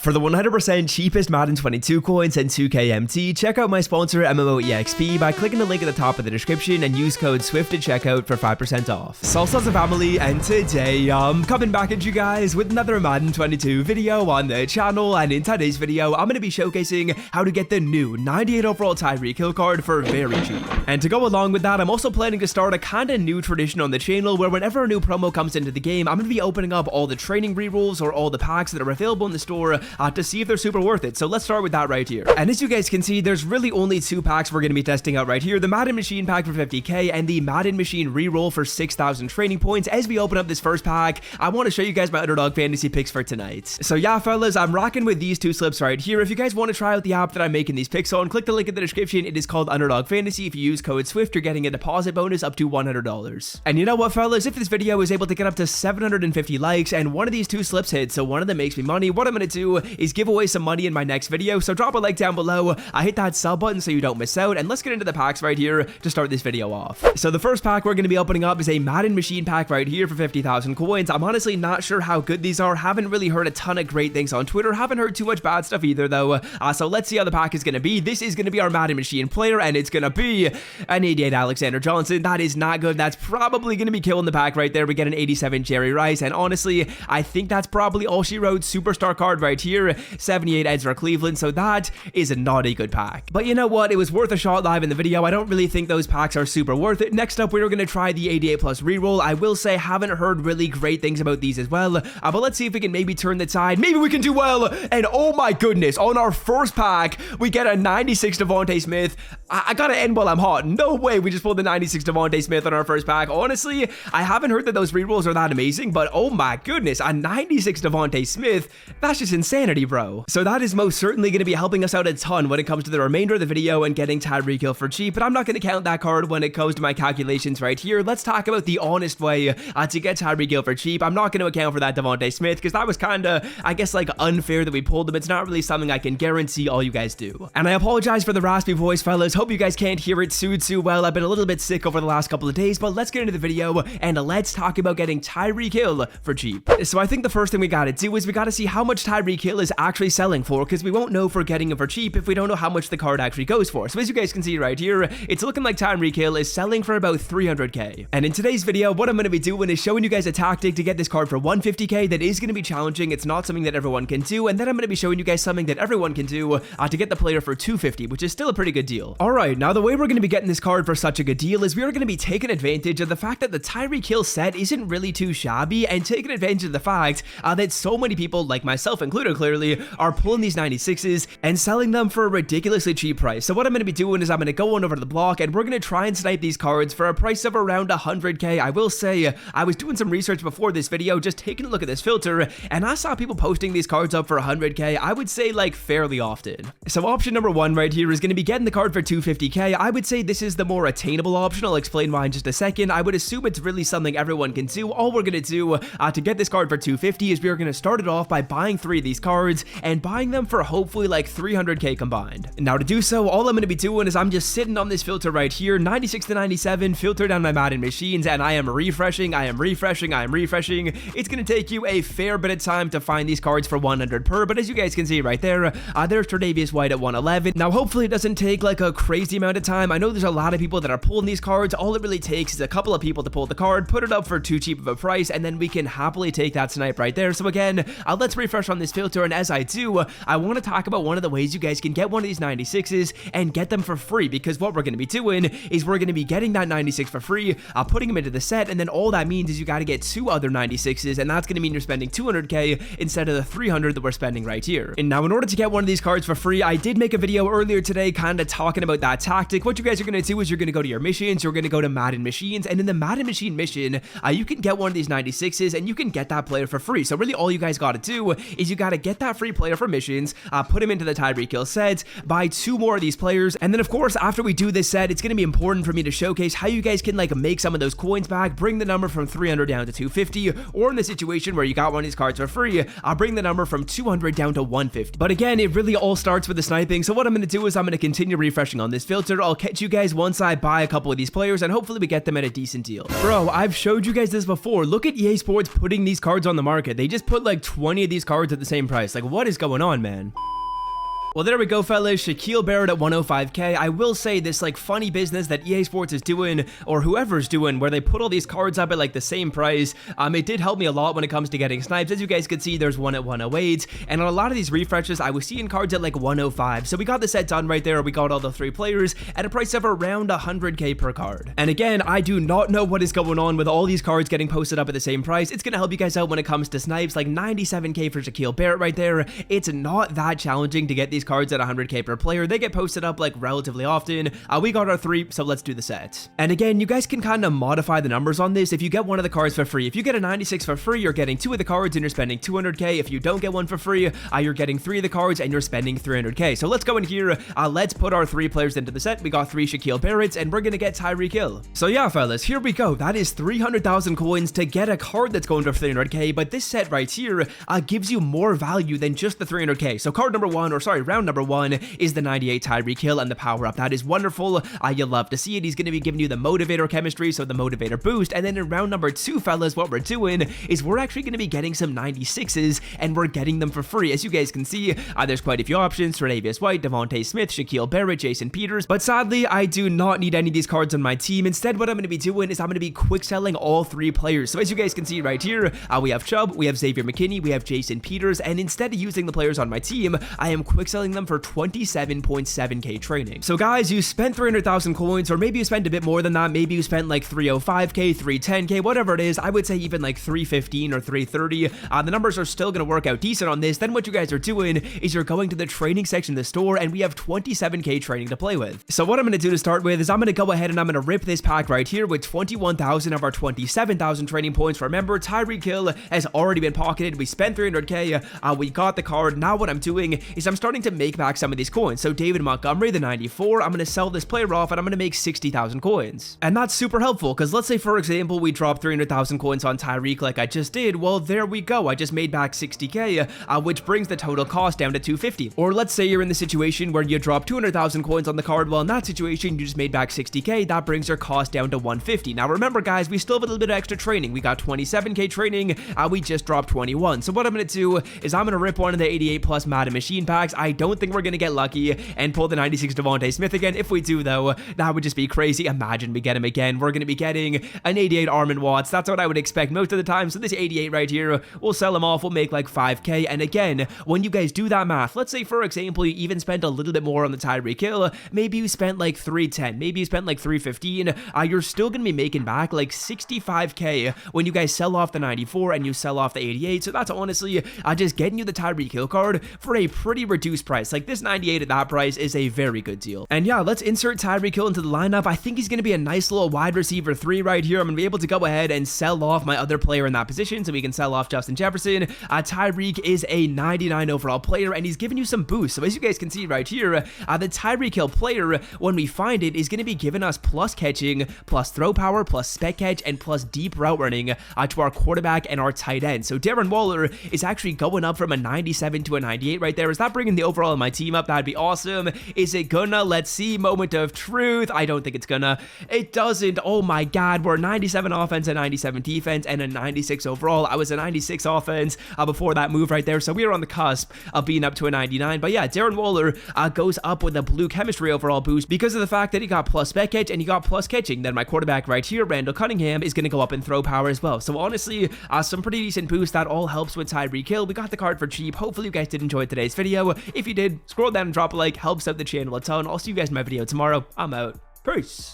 For the 100% cheapest Madden 22 coins and 2K MT, check out my sponsor MMOEXP by clicking the link at the top of the description and use code SWIFT at checkout for 5% off. Salsa's a family, and today I'm coming back at you guys with another Madden 22 video on the channel, and in today's video I'm going to be showcasing how to get the new 98 overall Tyreek kill card for very cheap. And to go along with that, I'm also planning to start a kinda new tradition on the channel where whenever a new promo comes into the game, I'm going to be opening up all the training rerolls or all the packs that are available in the store to see if they're super worth it. So let's start with that right here. And as you guys can see, there's really only two packs we're going to be testing out right here: the Madden Machine pack for 50k and the Madden Machine reroll for 6,000 training points. As we open up this first pack, I want to show you guys my underdog fantasy picks for tonight. So yeah, fellas, I'm rocking with these two slips right here. If you guys want to try out the app that I'm making these picks on, click the link in the description. It is called Underdog Fantasy. If you use code SWIFT, you're getting a deposit bonus up to $100. And you know what, fellas, if this video is able to get up to 750 likes and one of these two slips hits, so one of them makes me money, what I'm going to do is give away some money in my next video. So drop a like down below, hit that sub button so you don't miss out, and let's get into the packs right here to start this video off. So the first pack we're going to be opening up is a Madden Machine pack right here for 50,000 coins. I'm honestly not sure how good these are. Haven't really heard a ton of great things on Twitter. Haven't heard too much bad stuff either though. So let's see how the pack is going to be. This is going to be our Madden Machine player, and it's going to be an 88 Alexander Johnson. That is not good. That's probably going to be killing the pack right there. We get an 87 Jerry Rice, and honestly, I think that's probably all she wrote. Superstar card right here, 78 Ezra Cleveland. So that is not a good pack. But you know what? It was worth a shot live in the video. I don't really think those packs are super worth it. Next up, we're going to try the 88 plus reroll. I will say, haven't heard really great things about these as well. But let's see if we can maybe turn the tide. Maybe we can do well. And oh my goodness, on our first pack, we get a 96 Devontae Smith. I gotta end while I'm hot. No way we just pulled the 96 Devontae Smith on our first pack. Honestly, I haven't heard that those rerolls are that amazing, but oh my goodness, a 96 Devontae Smith, that's just insanity, bro. So that is most certainly going to be helping us out a ton when it comes to the remainder of the video and getting Tyreek Hill for cheap, but I'm not going to count that card when it goes to my calculations right here. Let's talk about the honest way to get Tyreek Hill for cheap. I'm not going to account for that Devontae Smith because that was kind of, I guess, like unfair that we pulled him. It's not really something I can guarantee all you guys do. And I apologize for the raspy voice, fellas. Hope you guys can't hear it too well. I've been a little bit sick over the last couple of days, but let's get into the video and let's talk about getting Tyreek Hill for cheap. So I think the first thing we got to do is we got to see how much Tyreek Hill is actually selling for, because we won't know if we're getting him for cheap if we don't know how much the card actually goes for. So as you guys can see right here, it's looking like Tyreek Hill is selling for about 300k. And in today's video, what I'm going to be doing is showing you guys a tactic to get this card for 150k that is going to be challenging. It's not something that everyone can do, and then I'm going to be showing you guys something that everyone can do to get the player for 250, which is still a pretty good deal. Alright, now the way we're going to be getting this card for such a good deal is we are going to be taking advantage of the fact that the Tyreek Hill set isn't really too shabby, and taking advantage of the fact that so many people, like myself included clearly, are pulling these 96s and selling them for a ridiculously cheap price. So what I'm going to be doing is I'm going to go on over to the block and we're going to try and snipe these cards for a price of around 100k. I will say, I was doing some research before this video, just taking a look at this filter, and I saw people posting these cards up for 100k, I would say like fairly often. So option number one right here is going to be getting the card for 250k. I would say this is the more attainable option. I'll explain why in just a second. I would assume it's really something everyone can do. All we're going to do to get this card for 250 is we're going to start it off by buying 3 of these cards and buying them for hopefully like 300k combined. Now to do so, all I'm going to be doing is I'm just sitting on this filter right here, 96 to 97, filter down my Madden machines, and I am refreshing. It's going to take you a fair bit of time to find these cards for 100 per, but as you guys can see right there, there's Tre'Davious White at 111. Now hopefully it doesn't take like a crazy amount of time. I know there's a lot of people that are pulling these cards. All it really takes is a couple of people to pull the card, put it up for too cheap of a price, and then we can happily take that snipe right there. So again, let's refresh on this filter, and as I do, I want to talk about one of the ways you guys can get one of these 96s and get them for free, because what we're going to be doing is we're going to be getting that 96 for free, putting them into the set, and then all that means is you got to get 2 other 96s, and that's going to mean you're spending 200k instead of the 300 that we're spending right here. And now in order to get one of these cards for free, I did make a video earlier today kind of talking about that tactic. What you guys are going to do is you're going to go to your missions, you're going to go to Madden Machines, and in the Madden Machine mission, you can get one of these 96s and you can get that player for free. So really all you guys got to do is you got to get that free player for missions, put him into the Tyreek Hill set, buy 2 more of these players, and then of course after we do this set, it's going to be important for me to showcase how you guys can like make some of those coins back, bring the number from 300 down to 250, or in the situation where you got one of these cards for free, I'll bring the number from 200 down to 150. But again, it really all starts with the sniping. So what I'm going to do is I'm going to continue refreshing on this filter. I'll catch you guys once I buy a couple of these players, and hopefully we get them at a decent deal. Bro, I've showed you guys this before. Look at EA Sports putting these cards on the market. They just put like 20 of these cards at the same price. Like, what is going on, man? Well, there we go, fellas. Shaquille Barrett at 105k. I will say this, like, funny business that EA Sports is doing, or whoever's doing, where they put all these cards up at, like, the same price. It did help me a lot when it comes to getting snipes. As you guys could see, there's one at 108, and on a lot of these refreshes, I was seeing cards at, like, 105. So we got the set done right there. We got all the 3 players at a price of around 100k per card. And again, I do not know what is going on with all these cards getting posted up at the same price. It's gonna help you guys out when it comes to snipes. Like, 97k for Shaquille Barrett right there. It's not that challenging to get these cards at 100k per player. They get posted up like relatively often. We got our 3, so let's do the set. And again, you guys can kind of modify the numbers on this. If you get one of the cards for free, if you get a 96 for free, you're getting 2 of the cards and you're spending 200k. If you don't get one for free, you're getting 3 of the cards and you're spending 300k. So let's go in here. Let's put our 3 players into the set. We got 3 Shaquille Barretts and we're gonna get Tyreek Hill. So yeah, fellas, here we go. That is 300,000 coins to get a card that's going for 300k, but this set right here gives you more value than just the 300k. So card number 1, or sorry, round number 1 is the 98 Tyreek Hill and the power up. That is wonderful. You'll love to see it. He's going to be giving you the motivator chemistry, so the motivator boost. And then in round number 2, fellas, what we're doing is we're actually going to be getting some 96s and we're getting them for free. As you guys can see, there's quite a few options: Tre'Davious White, Devontae Smith, Shaquille Barrett, Jason Peters. But sadly, I do not need any of these cards on my team. Instead, what I'm going to be doing is I'm going to be quick selling all 3 players. So as you guys can see right here, we have Chubb, we have Xavier McKinney, we have Jason Peters, and instead of using the players on my team, I am quick selling them for 27.7k training. So guys, you spent 300,000 coins, or maybe you spent a bit more than that. Maybe you spent like 305k, 310k, whatever it is. I would say even like 315 or 330. The numbers are still going to work out decent on this. Then what you guys are doing is you're going to the training section of the store, and we have 27k training to play with. So what I'm going to do to start with is I'm going to go ahead and I'm going to rip this pack right here with 21,000 of our 27,000 training points. Remember, Tyreek Hill has already been pocketed. We spent 300k. We got the card. Now what I'm doing is I'm starting to make back some of these coins. So David Montgomery, the 94, I'm going to sell this player off and I'm going to make 60,000 coins. And that's super helpful because let's say, for example, we drop 300,000 coins on Tyreek like I just did. Well, there we go. I just made back 60k, which brings the total cost down to 250. Or let's say you're in the situation where you drop 200,000 coins on the card. Well, in that situation, you just made back 60k. That brings your cost down to 150. Now, remember, guys, we still have a little bit of extra training. We got 27k training. We just dropped 21. So what I'm going to do is I'm going to rip one of the 88 plus Madden machine packs. I don't think we're going to get lucky and pull the 96 Devontae Smith again. If we do, though, that would just be crazy. Imagine we get him again. We're going to be getting an 88 Armin Watts. That's what I would expect most of the time. So this 88 right here, we'll sell him off. We'll make like 5k. And again, when you guys do that math, let's say, for example, you even spent a little bit more on the Tyreek Hill. Maybe you spent like 310. Maybe you spent like 315. You're still going to be making back like 65k when you guys sell off the 94 and you sell off the 88. So that's honestly just getting you the Tyreek Hill card for a pretty reduced price. Like this 98 at that price is a very good deal. And yeah, let's insert Tyreek Hill into the lineup. I think he's going to be a nice little wide receiver 3 right here. I'm going to be able to go ahead and sell off my other player in that position, so we can sell off Justin Jefferson. Tyreek is a 99 overall player, and he's giving you some boosts. So as you guys can see right here, the Tyreek Hill player, when we find it, is going to be giving us plus catching, plus throw power, plus spec catch, and plus deep route running to our quarterback and our tight end. So Darren Waller is actually going up from a 97 to a 98 right there. Is that bringing the overall of my team up? That'd be awesome. Is it gonna? Let's see. Moment of truth. I don't think it's gonna. It doesn't. Oh my god, we're 97 offense and 97 defense and a 96 overall. I was a 96 offense before that move right there, so we were on the cusp of being up to a 99. But yeah, Darren Waller goes up with a blue chemistry overall boost because of the fact that he got plus spec catch and he got plus catching. Then my quarterback right here, Randall Cunningham, is gonna go up in throw power as well. So honestly, some pretty decent boost. That all helps with Tyreek Hill. We got the card for cheap. Hopefully you guys did enjoy today's video. If you did, scroll down and drop a like. Helps out the channel a ton. I'll see you guys in my video tomorrow. I'm out. Peace.